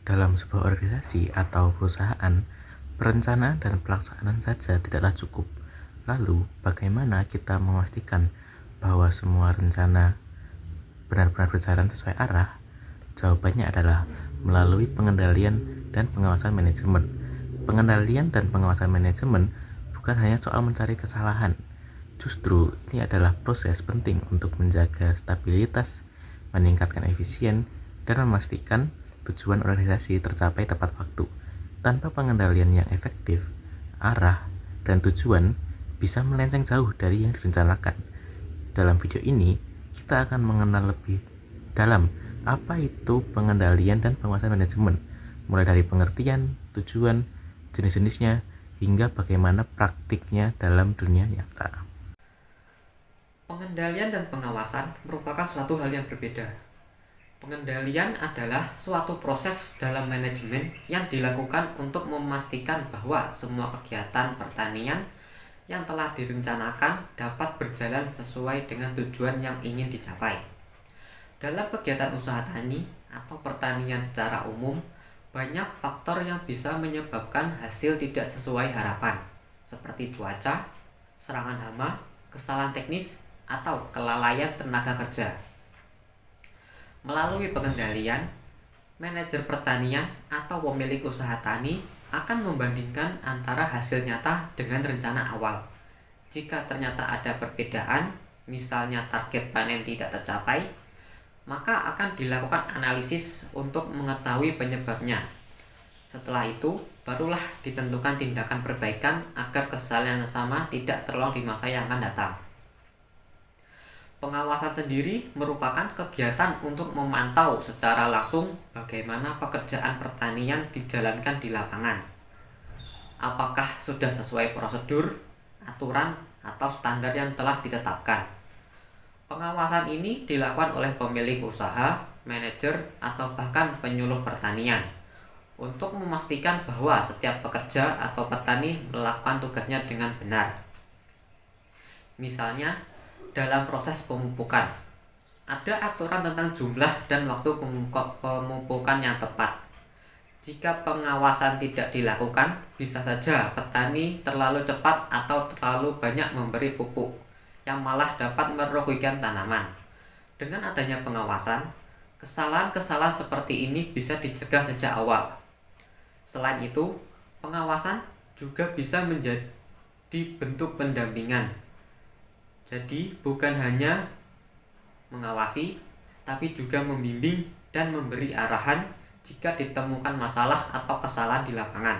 Dalam sebuah organisasi atau perusahaan, perencanaan dan pelaksanaan saja tidaklah cukup. Lalu, bagaimana kita memastikan bahwa semua rencana benar-benar berjalan sesuai arah? Jawabannya adalah melalui pengendalian dan pengawasan manajemen. Pengendalian dan pengawasan manajemen bukan hanya soal mencari kesalahan. Justru ini adalah proses penting untuk menjaga stabilitas, meningkatkan efisien, dan memastikan tujuan organisasi tercapai tepat waktu. Tanpa pengendalian yang efektif, arah dan tujuan bisa melenceng jauh dari yang direncanakan. Dalam video ini, kita akan mengenal lebih dalam apa itu pengendalian dan penguasaan manajemen, mulai dari pengertian, tujuan, jenis-jenisnya, hingga bagaimana praktiknya dalam dunia nyata. Pengendalian dan pengawasan merupakan suatu hal yang berbeda. Pengendalian adalah suatu proses dalam manajemen yang dilakukan untuk memastikan bahwa semua kegiatan pertanian yang telah direncanakan dapat berjalan sesuai dengan tujuan yang ingin dicapai. Dalam kegiatan usaha tani atau pertanian secara umum, banyak faktor yang bisa menyebabkan hasil tidak sesuai harapan, seperti cuaca, serangan hama, kesalahan teknis, atau kelalaian tenaga kerja. Melalui pengendalian, manajer pertanian atau pemilik usaha tani akan membandingkan antara hasil nyata dengan rencana awal. Jika ternyata ada perbedaan, misalnya target panen tidak tercapai, maka akan dilakukan analisis untuk mengetahui penyebabnya. Setelah itu, barulah ditentukan tindakan perbaikan agar kesalahan yang sama tidak terulang di masa yang akan datang. Pengawasan sendiri merupakan kegiatan untuk memantau secara langsung bagaimana pekerjaan pertanian dijalankan di lapangan. Apakah sudah sesuai prosedur, aturan, atau standar yang telah ditetapkan. Pengawasan ini dilakukan oleh pemilik usaha, manajer, atau bahkan penyuluh pertanian untuk memastikan bahwa setiap pekerja atau petani melakukan tugasnya dengan benar. Misalnya, dalam proses pemupukan, ada aturan tentang jumlah dan waktu pemupukan yang tepat. Jika pengawasan tidak dilakukan, bisa saja petani terlalu cepat atau terlalu banyak memberi pupuk, yang malah dapat merugikan tanaman. Dengan adanya pengawasan, kesalahan-kesalahan seperti ini bisa dicegah sejak awal. Selain itu, pengawasan juga bisa menjadi bentuk pendampingan. Jadi, bukan hanya mengawasi, tapi juga membimbing dan memberi arahan jika ditemukan masalah atau kesalahan di lapangan.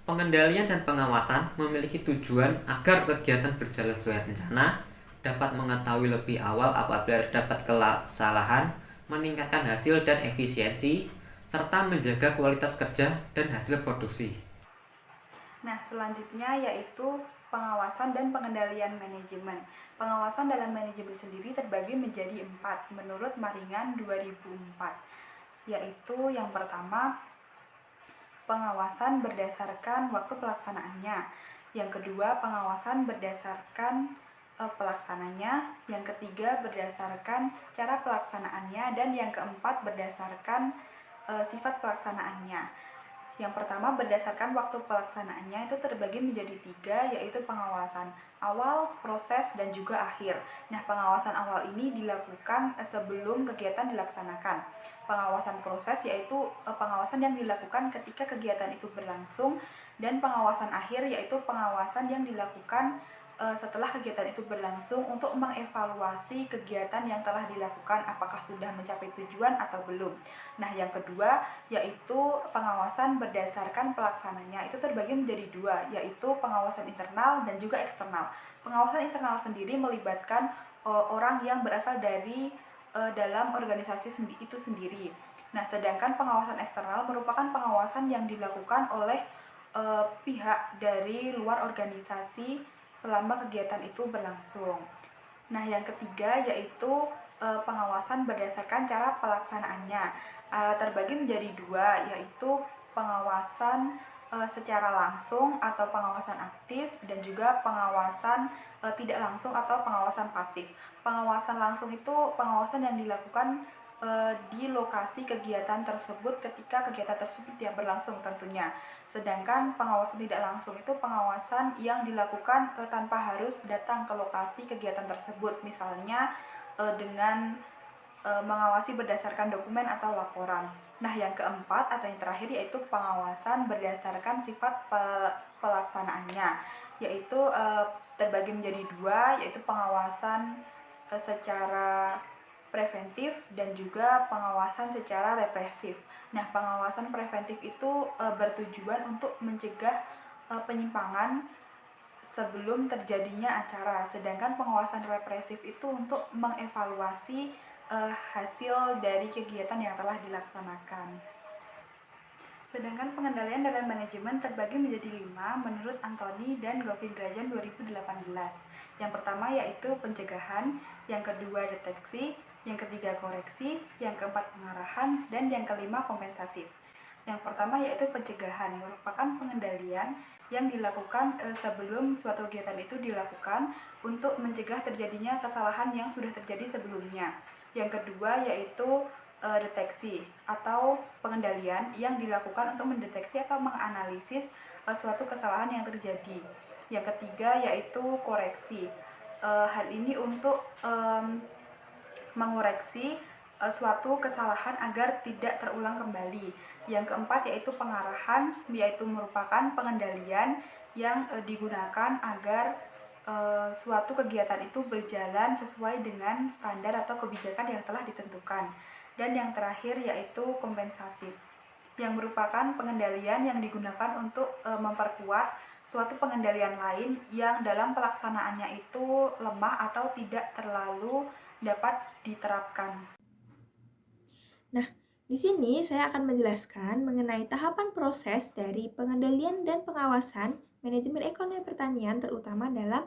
Pengendalian dan pengawasan memiliki tujuan agar kegiatan berjalan sesuai rencana, dapat mengetahui lebih awal apabila terdapat kesalahan, meningkatkan hasil dan efisiensi, serta menjaga kualitas kerja dan hasil produksi. Nah, selanjutnya yaitu pengawasan dan pengendalian manajemen. Pengawasan dalam manajemen sendiri terbagi menjadi 4 menurut Maringan 2004, yaitu yang pertama, pengawasan berdasarkan waktu pelaksanaannya. Yang kedua, pengawasan berdasarkan pelaksananya. Yang ketiga, berdasarkan cara pelaksanaannya. Dan yang keempat, berdasarkan sifat pelaksanaannya. Yang pertama, berdasarkan waktu pelaksanaannya itu terbagi menjadi 3, yaitu pengawasan awal, proses, dan juga akhir. Nah, pengawasan awal ini dilakukan sebelum kegiatan dilaksanakan. Pengawasan proses yaitu pengawasan yang dilakukan ketika kegiatan itu berlangsung, dan pengawasan akhir yaitu pengawasan yang dilakukan setelah kegiatan itu berlangsung untuk mengevaluasi kegiatan yang telah dilakukan apakah sudah mencapai tujuan atau belum. Nah, yang kedua yaitu pengawasan berdasarkan pelaksananya. Itu terbagi menjadi 2, yaitu pengawasan internal dan juga eksternal. Pengawasan internal sendiri melibatkan orang yang berasal dari dalam organisasi itu sendiri. Nah, sedangkan pengawasan eksternal merupakan pengawasan yang dilakukan oleh pihak dari luar organisasi selama kegiatan itu berlangsung. Nah, yang ketiga yaitu pengawasan berdasarkan cara pelaksanaannya. Terbagi menjadi 2, yaitu pengawasan secara langsung atau pengawasan aktif, dan juga pengawasan tidak langsung atau pengawasan pasif. Pengawasan langsung itu pengawasan yang dilakukan di lokasi kegiatan tersebut ketika kegiatan tersebut yang berlangsung tentunya. Sedangkan pengawasan tidak langsung itu pengawasan yang dilakukan tanpa harus datang ke lokasi kegiatan tersebut, misalnya dengan mengawasi berdasarkan dokumen atau laporan. Nah, yang keempat atau yang terakhir yaitu pengawasan berdasarkan sifat pelaksanaannya, yaitu terbagi menjadi dua, yaitu pengawasan secara preventif dan juga pengawasan secara represif. Nah, pengawasan preventif itu bertujuan untuk mencegah penyimpangan sebelum terjadinya acara, sedangkan pengawasan represif itu untuk mengevaluasi hasil dari kegiatan yang telah dilaksanakan. Sedangkan pengendalian dalam manajemen terbagi menjadi 5 menurut Anthony dan Govindrajan 2018. Yang pertama yaitu pencegahan, yang kedua deteksi, yang ketiga koreksi, yang keempat pengarahan, dan yang kelima kompensasi. Yang pertama yaitu pencegahan, merupakan pengendalian yang dilakukan sebelum suatu kegiatan itu dilakukan untuk mencegah terjadinya kesalahan yang sudah terjadi sebelumnya. Yang kedua yaitu deteksi atau pengendalian yang dilakukan untuk mendeteksi atau menganalisis suatu kesalahan yang terjadi. Yang ketiga yaitu koreksi. Hal ini untuk mengoreksi suatu kesalahan agar tidak terulang kembali. Yang keempat yaitu pengarahan, yaitu merupakan pengendalian yang digunakan agar suatu kegiatan itu berjalan sesuai dengan standar atau kebijakan yang telah ditentukan. Dan yang terakhir yaitu kompensatif, yang merupakan pengendalian yang digunakan untuk memperkuat suatu pengendalian lain yang dalam pelaksanaannya itu lemah atau tidak terlalu dapat diterapkan. Nah, di sini saya akan menjelaskan mengenai tahapan proses dari pengendalian dan pengawasan manajemen ekonomi pertanian, terutama dalam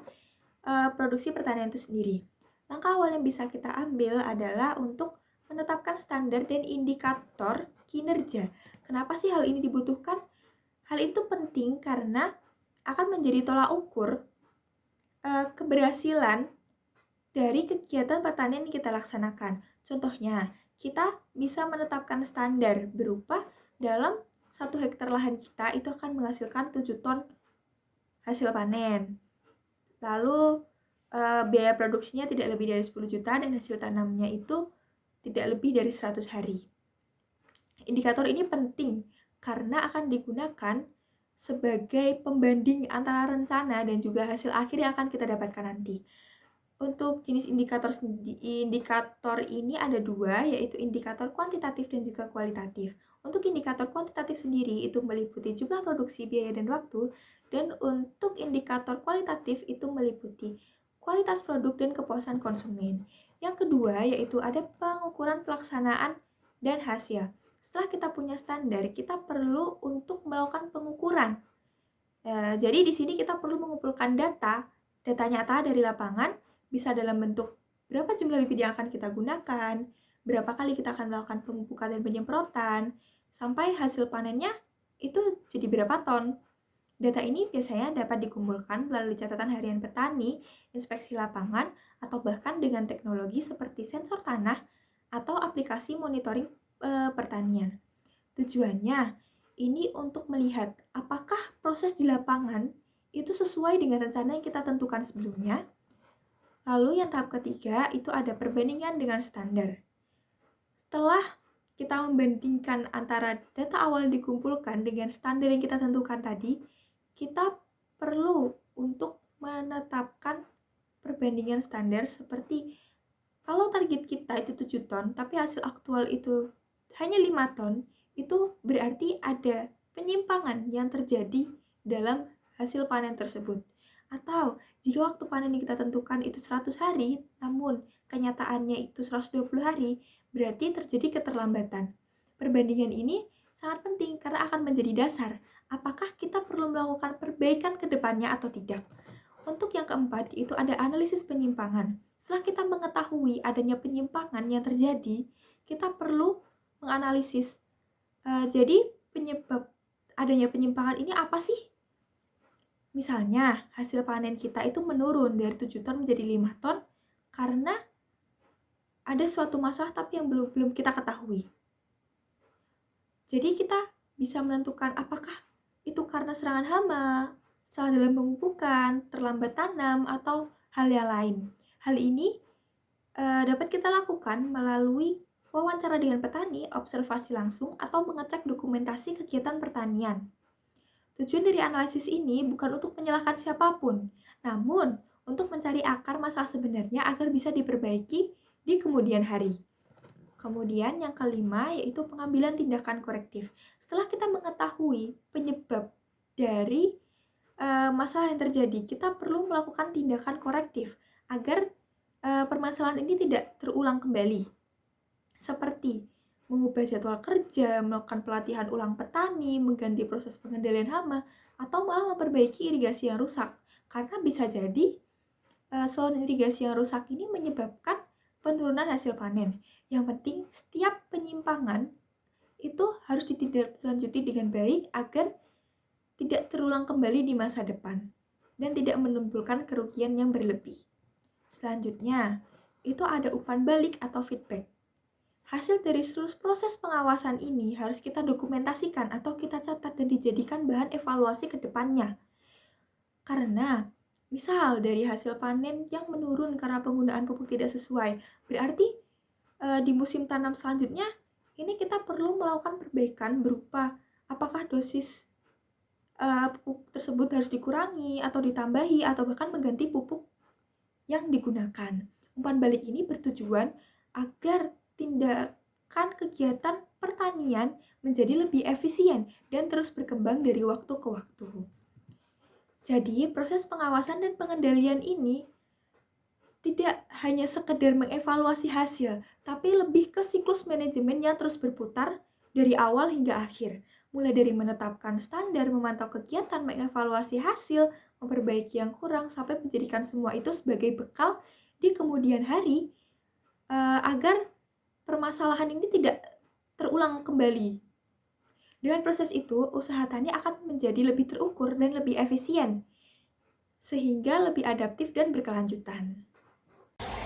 produksi pertanian itu sendiri. Langkah awal yang bisa kita ambil adalah untuk menetapkan standar dan indikator kinerja. Kenapa sih hal ini dibutuhkan? Hal itu penting karena akan menjadi tolak ukur keberhasilan dari kegiatan pertanian yang kita laksanakan. Contohnya, kita bisa menetapkan standar berupa dalam 1 hektar lahan kita itu akan menghasilkan 7 ton hasil panen. Lalu biaya produksinya tidak lebih dari 10 juta dan hasil tanamnya itu tidak lebih dari 100 hari. Indikator ini penting karena akan digunakan sebagai pembanding antara rencana dan juga hasil akhir yang akan kita dapatkan nanti. Untuk jenis indikator ini ada 2, yaitu indikator kuantitatif dan juga kualitatif. Untuk indikator kuantitatif sendiri itu meliputi jumlah produksi, biaya, dan waktu, dan untuk indikator kualitatif itu meliputi kualitas produk dan kepuasan konsumen. Yang kedua yaitu ada pengukuran pelaksanaan dan hasil. Setelah kita punya standar, kita perlu untuk melakukan pengukuran. Jadi di sini kita perlu mengumpulkan data nyata dari lapangan, bisa dalam bentuk berapa jumlah bibit yang akan kita gunakan, berapa kali kita akan melakukan pemupukan dan penyemprotan, sampai hasil panennya itu jadi berapa ton. Data ini biasanya dapat dikumpulkan melalui catatan harian petani, inspeksi lapangan, atau bahkan dengan teknologi seperti sensor tanah atau aplikasi monitoring pertanian. Tujuannya ini untuk melihat apakah proses di lapangan itu sesuai dengan rencana yang kita tentukan sebelumnya. Lalu yang tahap ketiga itu ada perbandingan dengan standar. Setelah kita membandingkan antara data awal yang dikumpulkan dengan standar yang kita tentukan tadi, kita perlu untuk menetapkan perbandingan standar seperti kalau target kita itu 7 ton, tapi hasil aktual itu hanya 5 ton, itu berarti ada penyimpangan yang terjadi dalam hasil panen tersebut. Atau jika waktu panen yang kita tentukan itu 100 hari, namun kenyataannya itu 120 hari, berarti terjadi keterlambatan. Perbandingan ini sangat penting karena akan menjadi dasar apakah kita perlu melakukan perbaikan ke depannya atau tidak. Untuk yang keempat, itu ada analisis penyimpangan. Setelah kita mengetahui adanya penyimpangan yang terjadi, kita perlu menganalisis. Jadi penyebab adanya penyimpangan ini apa sih? Misalnya, hasil panen kita itu menurun dari 7 ton menjadi 5 ton karena ada suatu masalah tapi yang belum kita ketahui. Jadi kita bisa menentukan apakah itu karena serangan hama, salah dalam pemupukan, terlambat tanam, atau hal yang lain. Hal ini dapat kita lakukan melalui wawancara dengan petani, observasi langsung, atau mengecek dokumentasi kegiatan pertanian. Tujuan dari analisis ini bukan untuk menyalahkan siapapun, namun untuk mencari akar masalah sebenarnya agar bisa diperbaiki di kemudian hari. Kemudian yang kelima yaitu pengambilan tindakan korektif. Setelah kita mengetahui penyebab dari masalah yang terjadi, kita perlu melakukan tindakan korektif agar permasalahan ini tidak terulang kembali. Seperti mengubah jadwal kerja, melakukan pelatihan ulang petani, mengganti proses pengendalian hama, atau malah memperbaiki irigasi yang rusak. Karena bisa jadi saluran irigasi yang rusak ini menyebabkan penurunan hasil panen. Yang penting setiap penyimpangan itu harus ditindaklanjuti dengan baik agar tidak terulang kembali di masa depan dan tidak menimbulkan kerugian yang berlebih. Selanjutnya, itu ada umpan balik atau feedback. Hasil dari seluruh proses pengawasan ini harus kita dokumentasikan atau kita catat dan dijadikan bahan evaluasi ke depannya. Karena misal dari hasil panen yang menurun karena penggunaan pupuk tidak sesuai, berarti di musim tanam selanjutnya ini kita perlu melakukan perbaikan berupa apakah dosis pupuk tersebut harus dikurangi atau ditambahi atau bahkan mengganti pupuk yang digunakan. Umpan balik ini bertujuan agar tindakan kegiatan pertanian menjadi lebih efisien dan terus berkembang dari waktu ke waktu. Jadi, proses pengawasan dan pengendalian ini tidak hanya sekedar mengevaluasi hasil, tapi lebih ke siklus manajemen yang terus berputar dari awal hingga akhir. Mulai dari menetapkan standar, memantau kegiatan, mengevaluasi hasil, memperbaiki yang kurang, sampai menjadikan semua itu sebagai bekal di kemudian hari agar permasalahan ini tidak terulang kembali. Dengan proses itu, usaha tani akan menjadi lebih terukur dan lebih efisien, sehingga lebih adaptif dan berkelanjutan.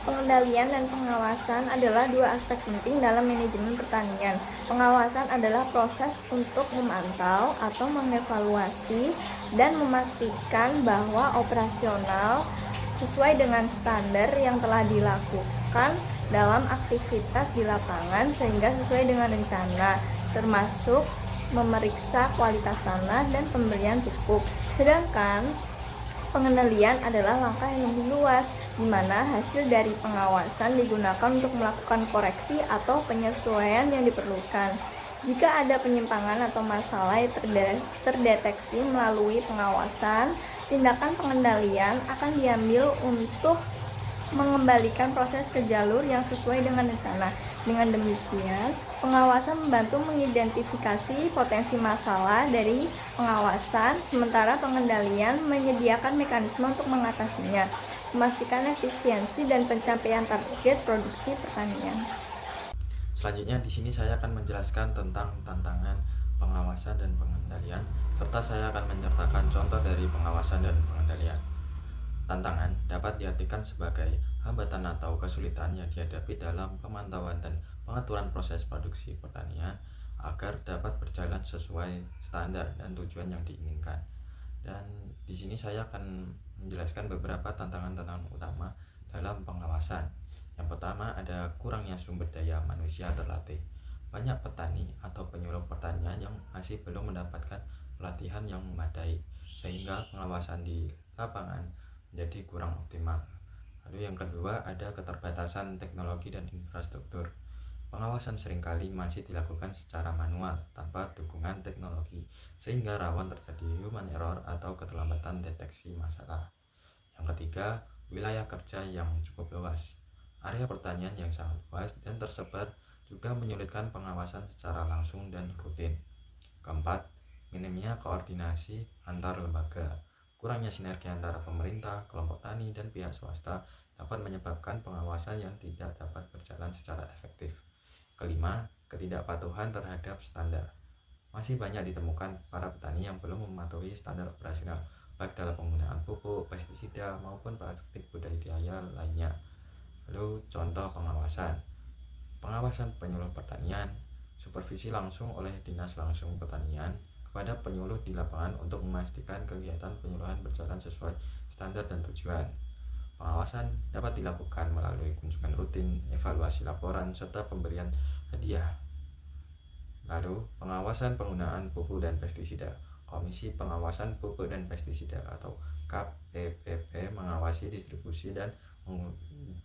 Pengendalian dan pengawasan adalah dua aspek penting dalam manajemen pertanian. Pengawasan adalah proses untuk memantau atau mengevaluasi dan memastikan bahwa operasional sesuai dengan standar yang telah dilakukan dalam aktivitas di lapangan sehingga sesuai dengan rencana, termasuk memeriksa kualitas tanah dan pemberian pupuk. Sedangkan pengendalian adalah langkah yang lebih luas, di mana hasil dari pengawasan digunakan untuk melakukan koreksi atau penyesuaian yang diperlukan. Jika ada penyimpangan atau masalah yang terdeteksi melalui pengawasan, tindakan pengendalian akan diambil untuk mengembalikan proses ke jalur yang sesuai dengan rencana. Dengan demikian, pengawasan membantu mengidentifikasi potensi masalah dari pengawasan, sementara pengendalian menyediakan mekanisme untuk mengatasinya, memastikan efisiensi dan pencapaian target produksi pertanian. Selanjutnya di sini saya akan menjelaskan tentang tantangan pengawasan dan pengendalian, serta saya akan menyertakan contoh dari pengawasan dan pengendalian. Tantangan dapat diartikan sebagai hambatan atau kesulitan yang dihadapi dalam pemantauan dan pengaturan proses produksi pertanian agar dapat berjalan sesuai standar dan tujuan yang diinginkan. Dan di sini saya akan menjelaskan beberapa tantangan-tantangan utama dalam pengawasan. Yang pertama ada kurangnya sumber daya manusia terlatih. Banyak petani atau penyuluh pertanian yang masih belum mendapatkan pelatihan yang memadai, sehingga pengawasan di lapangan menjadi kurang optimal. Lalu yang kedua ada keterbatasan teknologi dan infrastruktur. Pengawasan seringkali masih dilakukan secara manual tanpa dukungan teknologi, sehingga rawan terjadi human error atau keterlambatan deteksi masalah. Yang ketiga, wilayah kerja yang cukup luas. Area pertanian yang sangat luas dan tersebar juga menyulitkan pengawasan secara langsung dan rutin. Keempat, minimnya koordinasi antar lembaga. Kurangnya sinergi antara pemerintah, kelompok tani, dan pihak swasta dapat menyebabkan pengawasan yang tidak dapat berjalan secara efektif. Kelima, ketidakpatuhan terhadap standar. Masih banyak ditemukan para petani yang belum mematuhi standar operasional, baik dalam penggunaan pupuk, pestisida, maupun praktik budidaya lainnya. Lalu contoh pengawasan. Pengawasan penyuluh pertanian, supervisi langsung oleh Dinas Langsung Pertanian kepada penyuluh di lapangan untuk memastikan kegiatan penyuluhan berjalan sesuai standar dan tujuan. Pengawasan dapat dilakukan melalui kunjungan rutin, evaluasi laporan, serta pemberian hadiah. Lalu, pengawasan penggunaan pupuk dan pestisida. Komisi Pengawasan Pupuk dan Pestisida atau KPPP mengawasi distribusi dan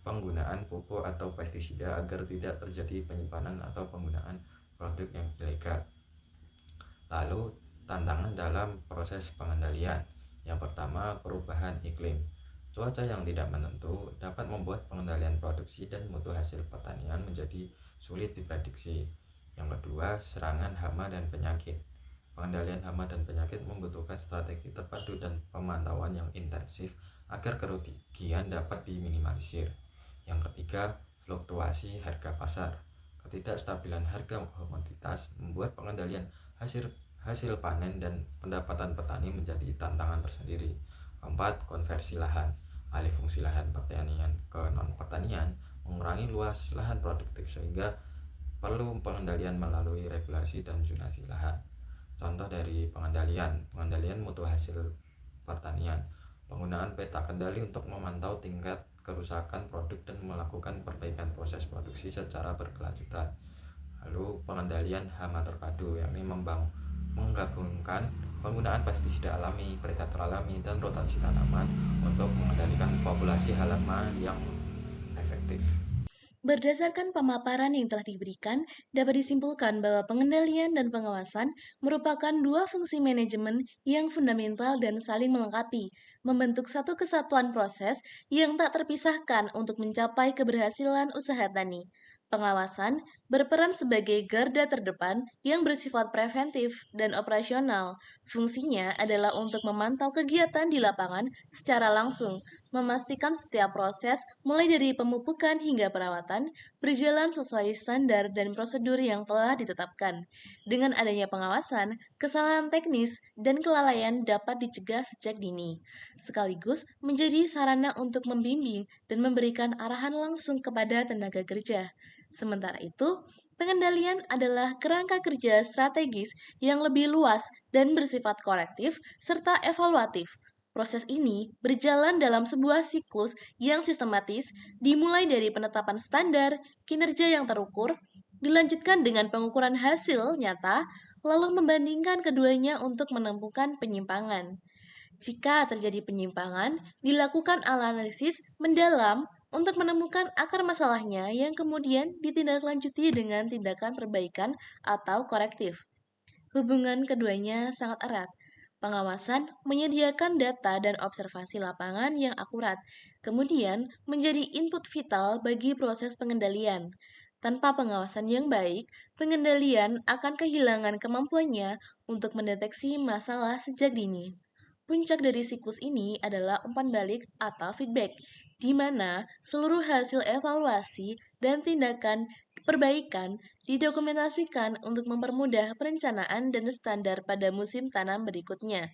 penggunaan pupuk atau pestisida agar tidak terjadi penyimpanan atau penggunaan produk yang ilegal. Lalu, tantangan dalam proses pengendalian. Yang pertama, perubahan iklim. Cuaca yang tidak menentu dapat membuat pengendalian produksi dan mutu hasil pertanian menjadi sulit diprediksi. Yang kedua, serangan hama dan penyakit. Pengendalian hama dan penyakit membutuhkan strategi terpadu dan pemantauan yang intensif agar kerugian dapat diminimalisir. Yang ketiga, fluktuasi harga pasar. Ketidakstabilan harga komoditas membuat pengendalian hasil panen dan pendapatan petani menjadi tantangan tersendiri. Keempat, konversi lahan. Alih fungsi lahan pertanian ke non-pertanian mengurangi luas lahan produktif sehingga perlu pengendalian melalui regulasi dan zonasi lahan. Contoh dari pengendalian mutu hasil pertanian, penggunaan peta kendali untuk memantau tingkat kerusakan produk dan melakukan perbaikan proses produksi secara berkelanjutan. Lalu pengendalian hama terpadu, yakni menggabungkan penggunaan pestisida alami, predator alami, dan rotasi tanaman untuk mengendalikan populasi hama yang efektif. Berdasarkan pemaparan yang telah diberikan, dapat disimpulkan bahwa pengendalian dan pengawasan merupakan dua fungsi manajemen yang fundamental dan saling melengkapi, membentuk satu kesatuan proses yang tak terpisahkan untuk mencapai keberhasilan usaha tani. Pengawasan berperan sebagai garda terdepan yang bersifat preventif dan operasional. Fungsinya adalah untuk memantau kegiatan di lapangan secara langsung, memastikan setiap proses, mulai dari pemupukan hingga perawatan, berjalan sesuai standar dan prosedur yang telah ditetapkan. Dengan adanya pengawasan, kesalahan teknis dan kelalaian dapat dicegah sejak dini, sekaligus menjadi sarana untuk membimbing dan memberikan arahan langsung kepada tenaga kerja. Sementara itu, pengendalian adalah kerangka kerja strategis yang lebih luas dan bersifat korektif serta evaluatif. Proses ini berjalan dalam sebuah siklus yang sistematis, dimulai dari penetapan standar, kinerja yang terukur, dilanjutkan dengan pengukuran hasil nyata, lalu membandingkan keduanya untuk menemukan penyimpangan. Jika terjadi penyimpangan, dilakukan analisis mendalam untuk menemukan akar masalahnya yang kemudian ditindaklanjuti dengan tindakan perbaikan atau korektif. Hubungan keduanya sangat erat. Pengawasan menyediakan data dan observasi lapangan yang akurat, kemudian menjadi input vital bagi proses pengendalian. Tanpa pengawasan yang baik, pengendalian akan kehilangan kemampuannya untuk mendeteksi masalah sejak dini. Puncak dari siklus ini adalah umpan balik atau feedback, di mana seluruh hasil evaluasi dan tindakan perbaikan didokumentasikan untuk mempermudah perencanaan dan standar pada musim tanam berikutnya.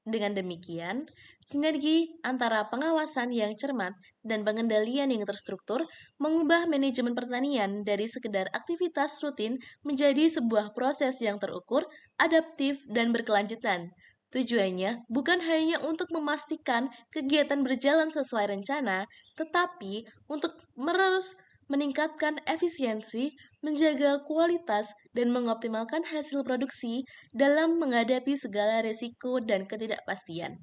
Dengan demikian, sinergi antara pengawasan yang cermat dan pengendalian yang terstruktur mengubah manajemen pertanian dari sekedar aktivitas rutin menjadi sebuah proses yang terukur, adaptif, dan berkelanjutan. Tujuannya bukan hanya untuk memastikan kegiatan berjalan sesuai rencana, tetapi untuk meningkatkan efisiensi, menjaga kualitas, dan mengoptimalkan hasil produksi dalam menghadapi segala risiko dan ketidakpastian.